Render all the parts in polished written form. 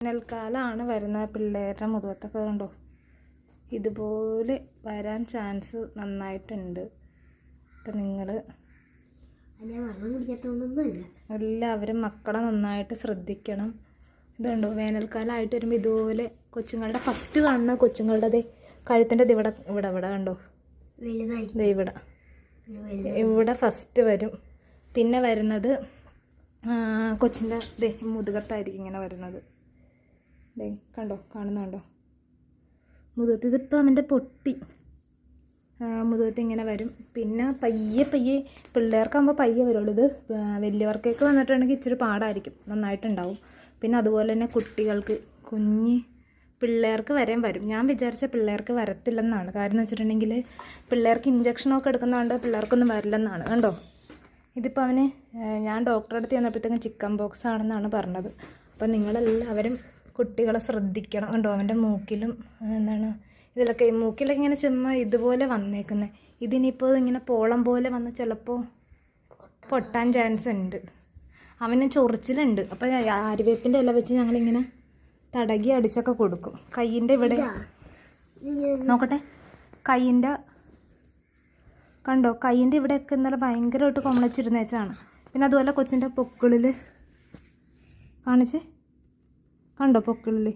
വേനൽക്കാലമാണ് വരുന്ന പിള്ളേരുടെ മുഖത്തൊക്കെ കണ്ടോ ഇതുപോലെ വരാൻ ചാൻസ് നന്നായിട്ടുണ്ട്. അപ്പം നിങ്ങൾ എല്ലാവരും മക്കളെ നന്നായിട്ട് ശ്രദ്ധിക്കണം. ഇതുണ്ടോ വേനൽക്കാലമായിട്ട് വരുമ്പോൾ ഇതുപോലെ കൊച്ചുങ്ങളുടെ ഫസ്റ്റ് കാണുന്ന കൊച്ചുങ്ങളുടെ കഴുത്തിൻ്റെ ഇവിടെ ഇവിടെ ഇവിടെ കണ്ടോ ഇവിടെ ഇവിടെ ഫസ്റ്റ് വരും. പിന്നെ വരുന്നത് കൊച്ചിൻ്റെ മുതുകത്തായിരിക്കും ഇങ്ങനെ വരുന്നത്. കണ്ടോ കാണുന്നുണ്ടോ മുതുകത്ത്. ഇതിപ്പോൾ അവൻ്റെ പൊട്ടി മുതുകത്ത് ഇങ്ങനെ വരും. പിന്നെ പയ്യെ പയ്യെ പിള്ളേർക്കാകുമ്പോൾ പയ്യെ വരുള്ളൂ. ഇത് വലിയവർക്കൊക്കെ വന്നിട്ടുണ്ടെങ്കിൽ ഇച്ചിരി പാടായിരിക്കും, നന്നായിട്ടുണ്ടാവും. പിന്നെ അതുപോലെ തന്നെ കുട്ടികൾക്ക് കുഞ്ഞ് പിള്ളേർക്ക് വരെയും വരും. ഞാൻ വിചാരിച്ച പിള്ളേർക്ക് വരത്തില്ലെന്നാണ്. കാര്യം എന്ന് വെച്ചിട്ടുണ്ടെങ്കിൽ പിള്ളേർക്ക് ഇഞ്ചക്ഷനൊക്കെ എടുക്കുന്നതുകൊണ്ട് പിള്ളേർക്കൊന്നും വരില്ലെന്നാണ്. കണ്ടോ ഇതിപ്പോൾ അവന് ഞാൻ ഡോക്ടറെ അടുത്ത് ചെന്നപ്പോഴത്തേക്കും ചിക്കൻ ബോക്സ് ആണെന്നാണ് പറഞ്ഞത്. അപ്പം നിങ്ങളെല്ലാവരും കുട്ടികളെ ശ്രദ്ധിക്കണം. കണ്ടോ അവൻ്റെ മൂക്കിലും എന്താണ് ഇതിലൊക്കെ മൂക്കിലൊക്കെ ഇങ്ങനെ ചുമ്മാ ഇതുപോലെ വന്നേക്കുന്നത്. ഇതിനിപ്പോൾ ഇങ്ങനെ പോളം പോലെ വന്ന് ചിലപ്പോൾ പൊട്ടാൻ ചാൻസ് ഉണ്ട്. അവന് ചൊറിച്ചിലുണ്ട്. അപ്പോൾ ആര്യവേപ്പിൻ്റെ ഇല വെച്ച് ഞങ്ങളിങ്ങനെ തടകി അടിച്ചൊക്കെ കൊടുക്കും. കയ്യിൻ്റെ ഇവിടെ നോക്കട്ടെ, കയ്യിൻ്റെ കണ്ടോ കയ്യിൻ്റെ ഇവിടെയൊക്കെ ഇന്നലെ ഭയങ്കരമായിട്ട് കൊമളച്ചിരുന്നേച്ചാണ്. പിന്നെ അതുപോലെ കൊച്ചിൻ്റെ പൊക്കിളിൽ കാണിച്ചേ കണ്ടോ പൊക്കിളിൽ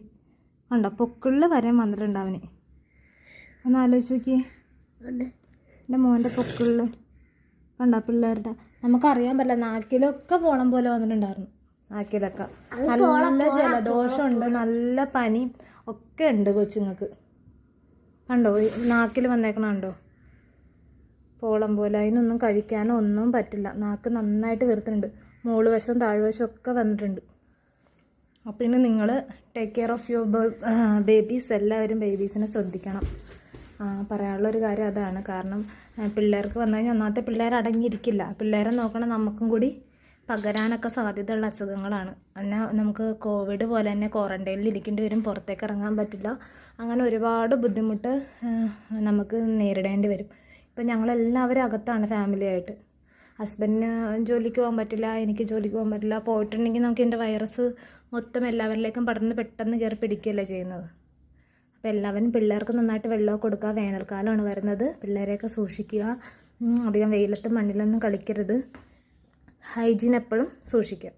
കണ്ടോ പൊക്കിളിൽ വരെ വന്നിട്ടുണ്ട് അവന്. ഒന്ന് ആലോചിച്ച് നോക്കിയേ എൻ്റെ മോൻ്റെ പൊക്കിളിൽ കണ്ടോ പിള്ളേരുടെ. നമുക്കറിയാൻ പറ്റില്ല, നാക്കിലൊക്കെ പോളം പോലെ വന്നിട്ടുണ്ടായിരുന്നു. നാക്കിലൊക്കെ നല്ല ജലദോഷമുണ്ട്, നല്ല പനി ഒക്കെ ഉണ്ട് കൊച്ചുങ്ങൾക്ക്. കണ്ടോ നാക്കിൽ വന്നേക്കണുണ്ടോ പോളം പോലെ. അതിനൊന്നും കഴിക്കാനോ ഒന്നും പറ്റില്ല. നാക്ക് നന്നായിട്ട് വീർത്തിട്ടുണ്ട്, മുകൾ വശവും താഴ്വശവും ഒക്കെ വന്നിട്ടുണ്ട്. അപ്പോൾ ഇനി നിങ്ങൾ take care of your babies. എല്ലാവരും ബേബീസിനെ ശ്രദ്ധിക്കണം. പറയാനുള്ളൊരു കാര്യം അതാണ്. കാരണം പിള്ളേർക്ക് വന്നു കഴിഞ്ഞാൽ ഒന്നാമത്തെ പിള്ളേർ അടങ്ങിയിരിക്കില്ല. പിള്ളേരെ നോക്കണം, നമുക്കും കൂടി പകരാനൊക്കെ സാധ്യതയുള്ള അസുഖങ്ങളാണ്. എന്നാൽ നമുക്ക് കോവിഡ് പോലെ തന്നെ ക്വാറൻറ്റൈനിൽ ഇരിക്കേണ്ടി വരും, പുറത്തേക്ക് ഇറങ്ങാൻ പറ്റില്ല. അങ്ങനെ ഒരുപാട് ബുദ്ധിമുട്ട് നമുക്ക് നേരിടേണ്ടി വരും. ഇപ്പം ഞങ്ങളെല്ലാവരും അകത്താണ് ഫാമിലിയായിട്ട്. ഹസ്ബൻഡിന് ജോലിക്ക് പോകാൻ പറ്റില്ല, എനിക്ക് ജോലിക്ക് പോകാൻ പറ്റില്ല. പോയിട്ടുണ്ടെങ്കിൽ നമുക്ക് ഇതിൻ്റെ വൈറസ് മൊത്തം എല്ലാവരിലേക്കും പടർന്ന് പെട്ടെന്ന് കയറി പിടിക്കുകയല്ലേ ചെയ്യുന്നത്. അപ്പോൾ എല്ലാവരും പിള്ളേർക്ക് നന്നായിട്ട് വെള്ളമൊക്കെ കൊടുക്കുക. വേനൽക്കാലമാണ് വരുന്നത്, പിള്ളേരെയൊക്കെ സൂക്ഷിക്കുക. അധികം വെയിലത്തും മണ്ണിലൊന്നും കളിക്കരുത്. ഹൈജീൻ എപ്പോഴും സൂക്ഷിക്കുക.